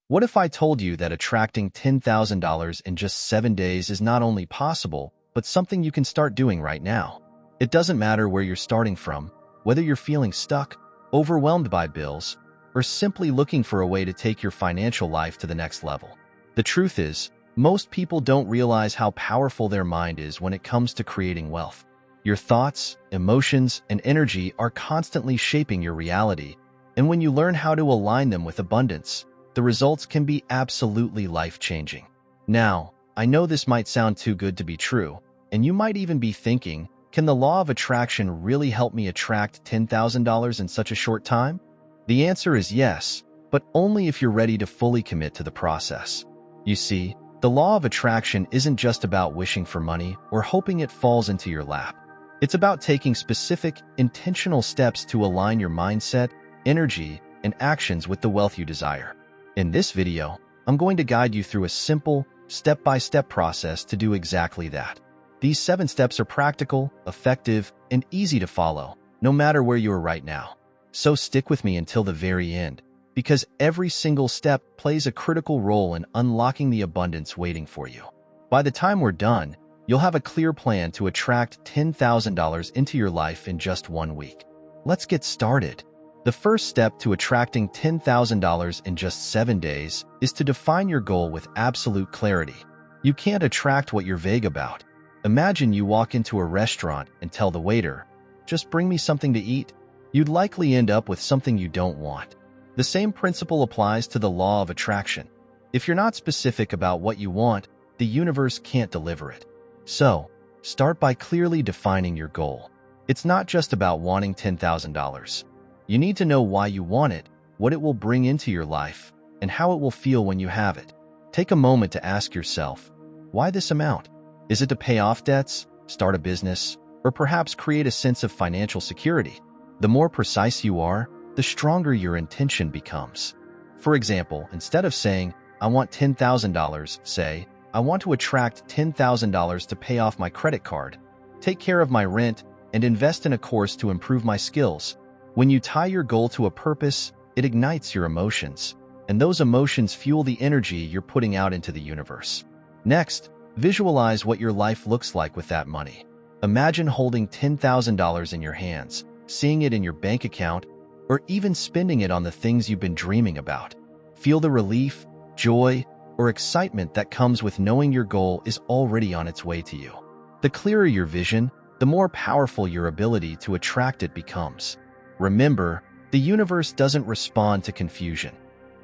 What if I told you that attracting $10,000 in just 7 days is not only possible, but something you can start doing right now? It doesn't matter where you're starting from, whether you're feeling stuck, overwhelmed by bills, or simply looking for a way to take your financial life to the next level. The truth is, most people don't realize how powerful their mind is when it comes to creating wealth. Your thoughts, emotions, and energy are constantly shaping your reality, and when you learn how to align them with abundance, the results can be absolutely life-changing. Now, I know this might sound too good to be true, and you might even be thinking, can the law of attraction really help me attract $10,000 in such a short time? The answer is yes, but only if you're ready to fully commit to the process. You see, the law of attraction isn't just about wishing for money or hoping it falls into your lap. It's about taking specific, intentional steps to align your mindset, energy, and actions with the wealth you desire. In this video, I'm going to guide you through a simple, step-by-step process to do exactly that. These 7 steps are practical, effective, and easy to follow, no matter where you are right now. So stick with me until the very end, because every single step plays a critical role in unlocking the abundance waiting for you. By the time we're done, you'll have a clear plan to attract $10,000 into your life in just 1 week. Let's get started. The first step to attracting $10,000 in just 7 days is to define your goal with absolute clarity. You can't attract what you're vague about. Imagine you walk into a restaurant and tell the waiter, "Just bring me something to eat." You'd likely end up with something you don't want. The same principle applies to the law of attraction. If you're not specific about what you want, the universe can't deliver it. So, start by clearly defining your goal. It's not just about wanting $10,000. You need to know why you want it, what it will bring into your life, and how it will feel when you have it. Take a moment to ask yourself, why this amount? Is it to pay off debts, start a business, or perhaps create a sense of financial security? The more precise you are, the stronger your intention becomes. For example, instead of saying, "I want $10,000, say, "I want to attract $10,000 to pay off my credit card, take care of my rent, and invest in a course to improve my skills." When you tie your goal to a purpose, it ignites your emotions, and those emotions fuel the energy you're putting out into the universe. Next, visualize what your life looks like with that money. Imagine holding $10,000 in your hands, seeing it in your bank account, or even spending it on the things you've been dreaming about. Feel the relief, joy, or excitement that comes with knowing your goal is already on its way to you. The clearer your vision, the more powerful your ability to attract it becomes. Remember, the universe doesn't respond to confusion.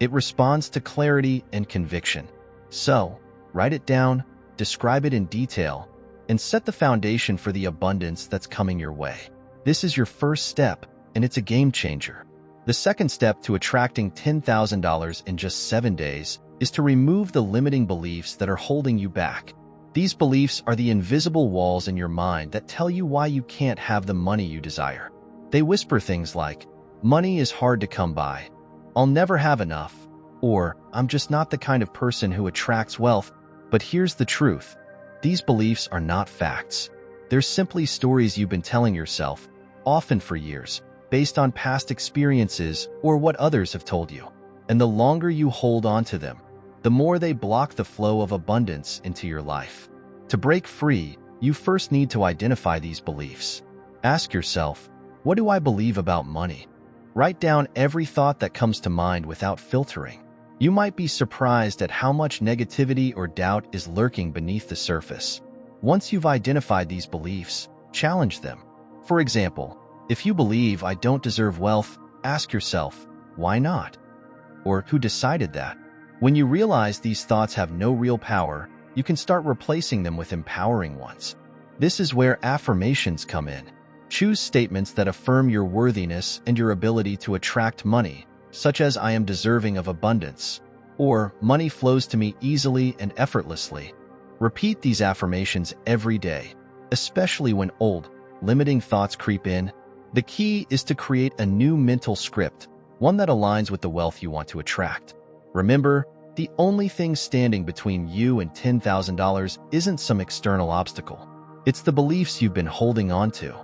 It responds to clarity and conviction. So, write it down, describe it in detail, and set the foundation for the abundance that's coming your way. This is your first step, and it's a game changer. The second step to attracting $10,000 in just 7 days is to remove the limiting beliefs that are holding you back. These beliefs are the invisible walls in your mind that tell you why you can't have the money you desire. They whisper things like, "Money is hard to come by," "I'll never have enough," or "I'm just not the kind of person who attracts wealth." But here's the truth. These beliefs are not facts. They're simply stories you've been telling yourself, often for years, based on past experiences or what others have told you. And the longer you hold on to them, the more they block the flow of abundance into your life. To break free, you first need to identify these beliefs. Ask yourself, what do I believe about money? Write down every thought that comes to mind without filtering. You might be surprised at how much negativity or doubt is lurking beneath the surface. Once you've identified these beliefs, challenge them. For example, if you believe "I don't deserve wealth," ask yourself, why not? Or who decided that? When you realize these thoughts have no real power, you can start replacing them with empowering ones. This is where affirmations come in. Choose statements that affirm your worthiness and your ability to attract money, such as "I am deserving of abundance," or "Money flows to me easily and effortlessly." Repeat these affirmations every day, especially when old, limiting thoughts creep in. The key is to create a new mental script, one that aligns with the wealth you want to attract. Remember, the only thing standing between you and $10,000 isn't some external obstacle. It's the beliefs you've been holding on to.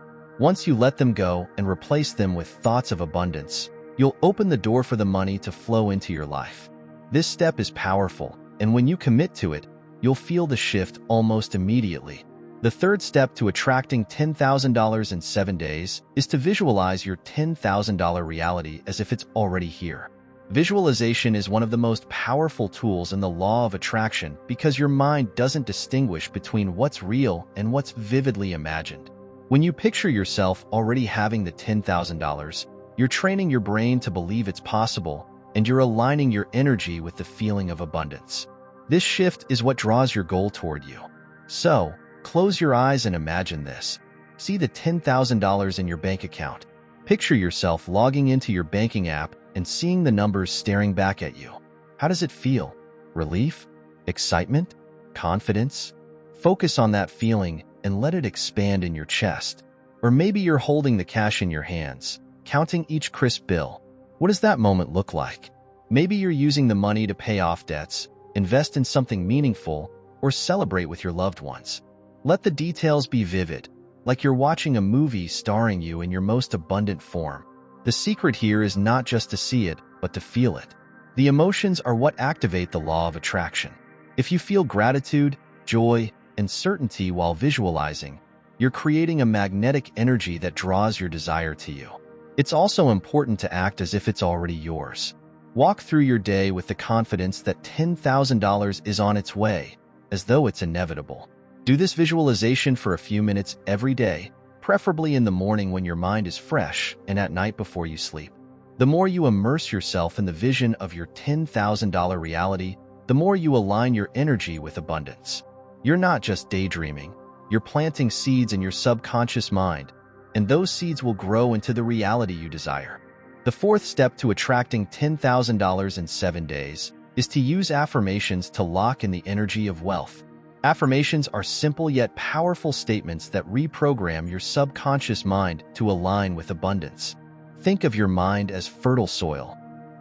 Once you let them go and replace them with thoughts of abundance, you'll open the door for the money to flow into your life. This step is powerful, and when you commit to it, you'll feel the shift almost immediately. The third step to attracting $10,000 in 7 days is to visualize your $10,000 reality as if it's already here. Visualization is one of the most powerful tools in the law of attraction because your mind doesn't distinguish between what's real and what's vividly imagined. When you picture yourself already having the $10,000, you're training your brain to believe it's possible, and you're aligning your energy with the feeling of abundance. This shift is what draws your goal toward you. So, close your eyes and imagine this. See the $10,000 in your bank account. Picture yourself logging into your banking app and seeing the numbers staring back at you. How does it feel? Relief? Excitement? Confidence? Focus on that feeling and let it expand in your chest. Or maybe you're holding the cash in your hands, counting each crisp bill. What does that moment look like? Maybe you're using the money to pay off debts, invest in something meaningful, or celebrate with your loved ones. Let the details be vivid, like you're watching a movie starring you in your most abundant form. The secret here is not just to see it, but to feel it. The emotions are what activate the law of attraction. If you feel gratitude, joy, and certainty while visualizing, you're creating a magnetic energy that draws your desire to you. It's also important to act as if it's already yours. Walk through your day with the confidence that $10,000 is on its way, as though it's inevitable. Do this visualization for a few minutes every day, preferably in the morning when your mind is fresh and at night before you sleep. The more you immerse yourself in the vision of your $10,000 reality, the more you align your energy with abundance. You're not just daydreaming, you're planting seeds in your subconscious mind, and those seeds will grow into the reality you desire. The fourth step to attracting $10,000 in 7 days is to use affirmations to lock in the energy of wealth. Affirmations are simple yet powerful statements that reprogram your subconscious mind to align with abundance. Think of your mind as fertile soil.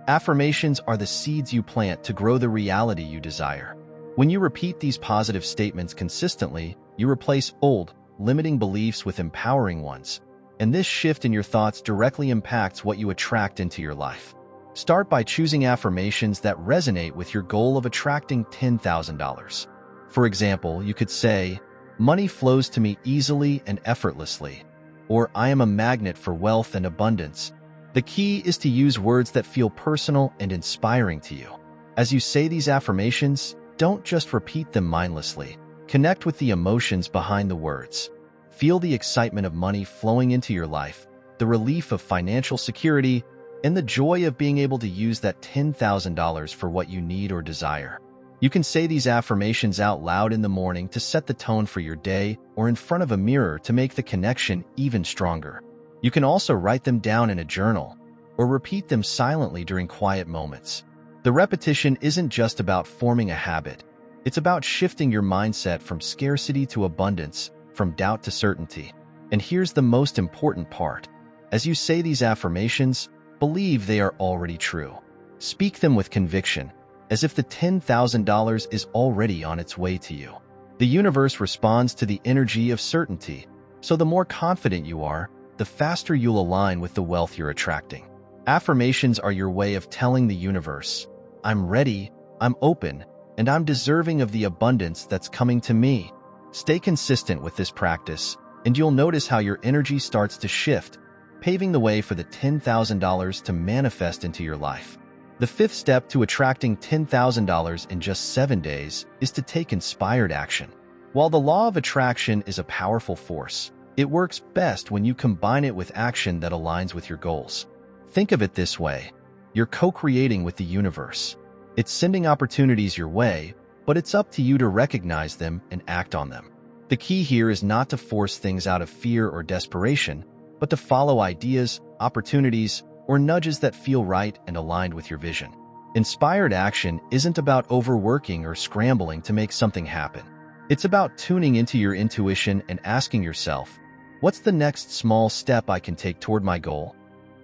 Affirmations are the seeds you plant to grow the reality you desire. When you repeat these positive statements consistently, you replace old, limiting beliefs with empowering ones. And this shift in your thoughts directly impacts what you attract into your life. Start by choosing affirmations that resonate with your goal of attracting $10,000. For example, you could say, "Money flows to me easily and effortlessly," or "I am a magnet for wealth and abundance." The key is to use words that feel personal and inspiring to you. As you say these affirmations, don't just repeat them mindlessly. Connect with the emotions behind the words. Feel the excitement of money flowing into your life, the relief of financial security, and the joy of being able to use that $10,000 for what you need or desire. You can say these affirmations out loud in the morning to set the tone for your day, or in front of a mirror to make the connection even stronger. You can also write them down in a journal, or repeat them silently during quiet moments. The repetition isn't just about forming a habit. It's about shifting your mindset from scarcity to abundance, from doubt to certainty. And here's the most important part. As you say these affirmations, believe they are already true. Speak them with conviction, as if the $10,000 is already on its way to you. The universe responds to the energy of certainty, so the more confident you are, the faster you'll align with the wealth you're attracting. Affirmations are your way of telling the universe, "I'm ready, I'm open, and I'm deserving of the abundance that's coming to me." Stay consistent with this practice, and you'll notice how your energy starts to shift, paving the way for the $10,000 to manifest into your life. The fifth step to attracting $10,000 in just 7 days is to take inspired action. While the law of attraction is a powerful force, it works best when you combine it with action that aligns with your goals. Think of it this way. You're co-creating with the universe. It's sending opportunities your way, but it's up to you to recognize them and act on them. The key here is not to force things out of fear or desperation, but to follow ideas, opportunities, or nudges that feel right and aligned with your vision. Inspired action isn't about overworking or scrambling to make something happen. It's about tuning into your intuition and asking yourself, what's the next small step I can take toward my goal?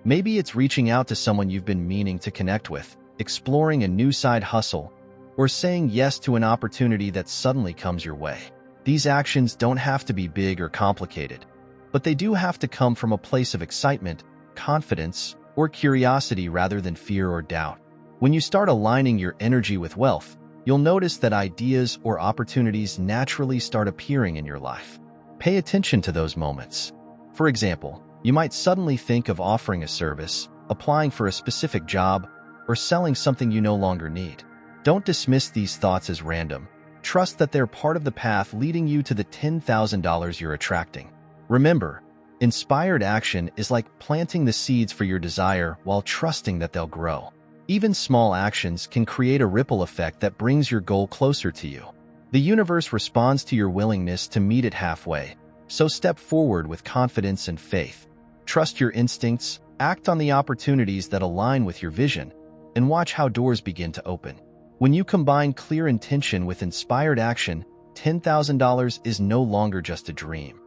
Maybe it's reaching out to someone you've been meaning to connect with, exploring a new side hustle, or saying yes to an opportunity that suddenly comes your way. These actions don't have to be big or complicated, but they do have to come from a place of excitement, confidence, or curiosity rather than fear or doubt. When you start aligning your energy with wealth, you'll notice that ideas or opportunities naturally start appearing in your life. Pay attention to those moments. For example, you might suddenly think of offering a service, applying for a specific job, or selling something you no longer need. Don't dismiss these thoughts as random. Trust that they're part of the path leading you to the $10,000 you're attracting. Remember, inspired action is like planting the seeds for your desire while trusting that they'll grow. Even small actions can create a ripple effect that brings your goal closer to you. The universe responds to your willingness to meet it halfway, so step forward with confidence and faith. Trust your instincts, act on the opportunities that align with your vision, and watch how doors begin to open. When you combine clear intention with inspired action, $10,000 is no longer just a dream.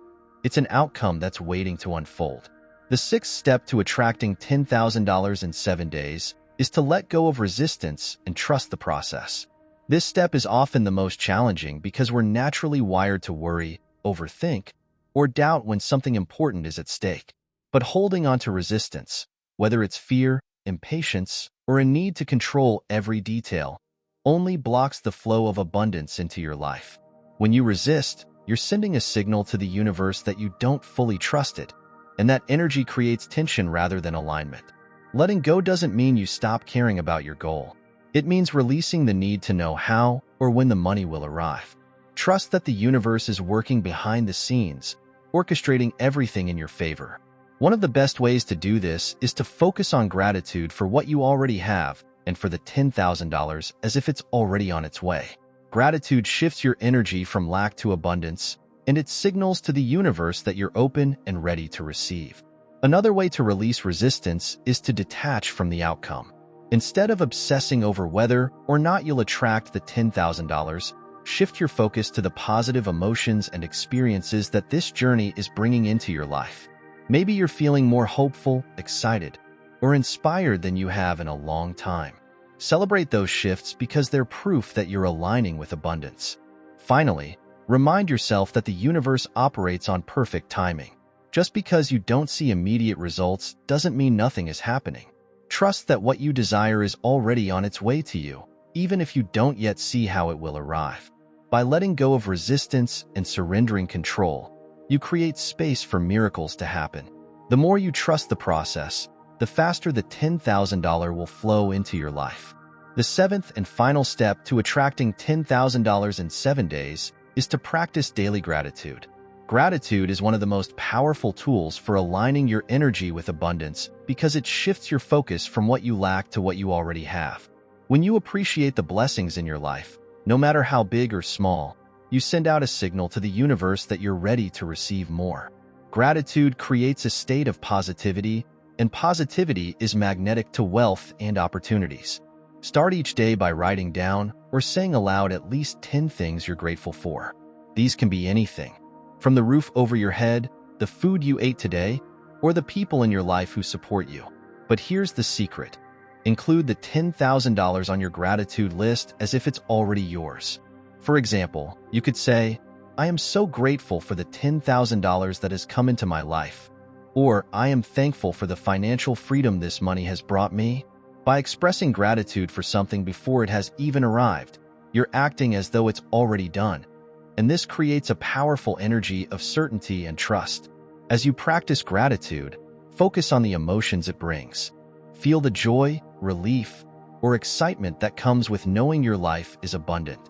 It's an outcome that's waiting to unfold. The sixth step to attracting $10,000 in 7 days is to let go of resistance and trust the process. This step is often the most challenging because we're naturally wired to worry, overthink, or doubt when something important is at stake. But holding on to resistance, whether it's fear, impatience, or a need to control every detail, only blocks the flow of abundance into your life. When you resist, you're sending a signal to the universe that you don't fully trust it, and that energy creates tension rather than alignment. Letting go doesn't mean you stop caring about your goal. It means releasing the need to know how or when the money will arrive. Trust that the universe is working behind the scenes, orchestrating everything in your favor. One of the best ways to do this is to focus on gratitude for what you already have and for the $10,000 as if it's already on its way. Gratitude shifts your energy from lack to abundance, and it signals to the universe that you're open and ready to receive. Another way to release resistance is to detach from the outcome. Instead of obsessing over whether or not you'll attract the $10,000, shift your focus to the positive emotions and experiences that this journey is bringing into your life. Maybe you're feeling more hopeful, excited, or inspired than you have in a long time. Celebrate those shifts because they're proof that you're aligning with abundance. Finally, remind yourself that the universe operates on perfect timing. Just because you don't see immediate results doesn't mean nothing is happening. Trust that what you desire is already on its way to you, even if you don't yet see how it will arrive. By letting go of resistance and surrendering control, you create space for miracles to happen. The more you trust the process, the faster the $10,000 will flow into your life. The seventh and final step to attracting $10,000 in 7 days is to practice daily gratitude. Gratitude is one of the most powerful tools for aligning your energy with abundance because it shifts your focus from what you lack to what you already have. When you appreciate the blessings in your life, no matter how big or small, you send out a signal to the universe that you're ready to receive more. Gratitude creates a state of positivity, and positivity is magnetic to wealth and opportunities. Start each day by writing down or saying aloud at least 10 things you're grateful for. These can be anything, from the roof over your head, the food you ate today, or the people in your life who support you. But here's the secret. Include the $10,000 on your gratitude list as if it's already yours. For example, you could say, "I am so grateful for the $10,000 that has come into my life," or "I am thankful for the financial freedom this money has brought me." By expressing gratitude for something before it has even arrived, you're acting as though it's already done. And this creates a powerful energy of certainty and trust. As you practice gratitude, focus on the emotions it brings. Feel the joy, relief, or excitement that comes with knowing your life is abundant.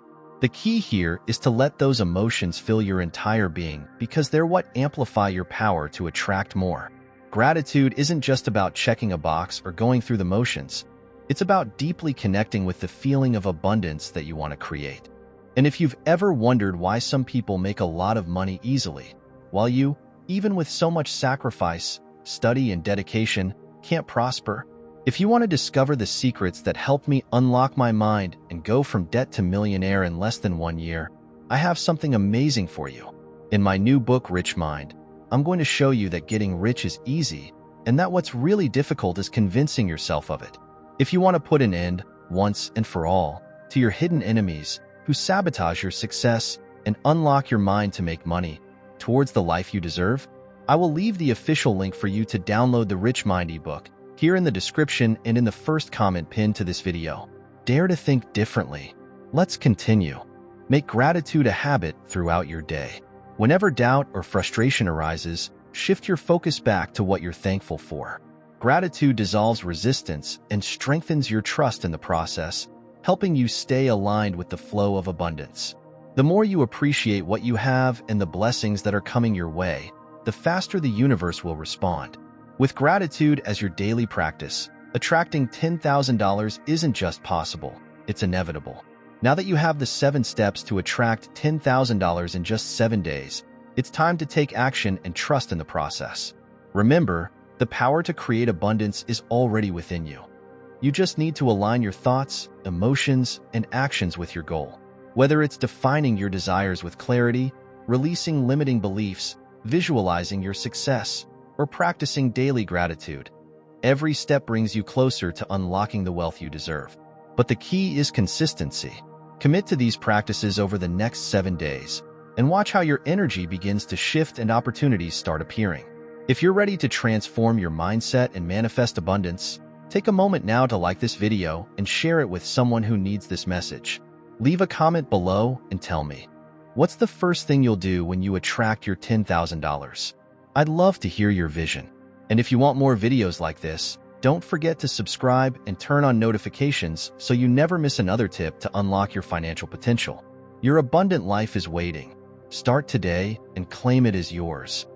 The key here is to let those emotions fill your entire being because they're what amplify your power to attract more. Gratitude isn't just about checking a box or going through the motions. It's about deeply connecting with the feeling of abundance that you want to create. And if you've ever wondered why some people make a lot of money easily, while you, even with so much sacrifice, study, and dedication, can't prosper, if you want to discover the secrets that helped me unlock my mind and go from debt to millionaire in less than 1 year, I have something amazing for you. In my new book, Rich Mind, I'm going to show you that getting rich is easy and that what's really difficult is convincing yourself of it. If you want to put an end, once and for all, to your hidden enemies who sabotage your success and unlock your mind to make money towards the life you deserve, I will leave the official link for you to download the Rich Mind ebook here in the description and in the first comment pinned to this video. Dare to think differently. Let's continue. Make gratitude a habit throughout your day. Whenever doubt or frustration arises, shift your focus back to what you're thankful for. Gratitude dissolves resistance and strengthens your trust in the process, helping you stay aligned with the flow of abundance. The more you appreciate what you have and the blessings that are coming your way, the faster the universe will respond. With gratitude as your daily practice, attracting $10,000 isn't just possible, it's inevitable. Now that you have the 7 steps to attract $10,000 in just 7 days, it's time to take action and trust in the process. Remember, the power to create abundance is already within you. You just need to align your thoughts, emotions, and actions with your goal. Whether it's defining your desires with clarity, releasing limiting beliefs, visualizing your success, or practicing daily gratitude, every step brings you closer to unlocking the wealth you deserve. But the key is consistency. Commit to these practices over the next 7 days, and watch how your energy begins to shift and opportunities start appearing. If you're ready to transform your mindset and manifest abundance, take a moment now to like this video and share it with someone who needs this message. Leave a comment below and tell me, what's the first thing you'll do when you attract your $10,000? I'd love to hear your vision. And if you want more videos like this, don't forget to subscribe and turn on notifications so you never miss another tip to unlock your financial potential. Your abundant life is waiting. Start today and claim it as yours.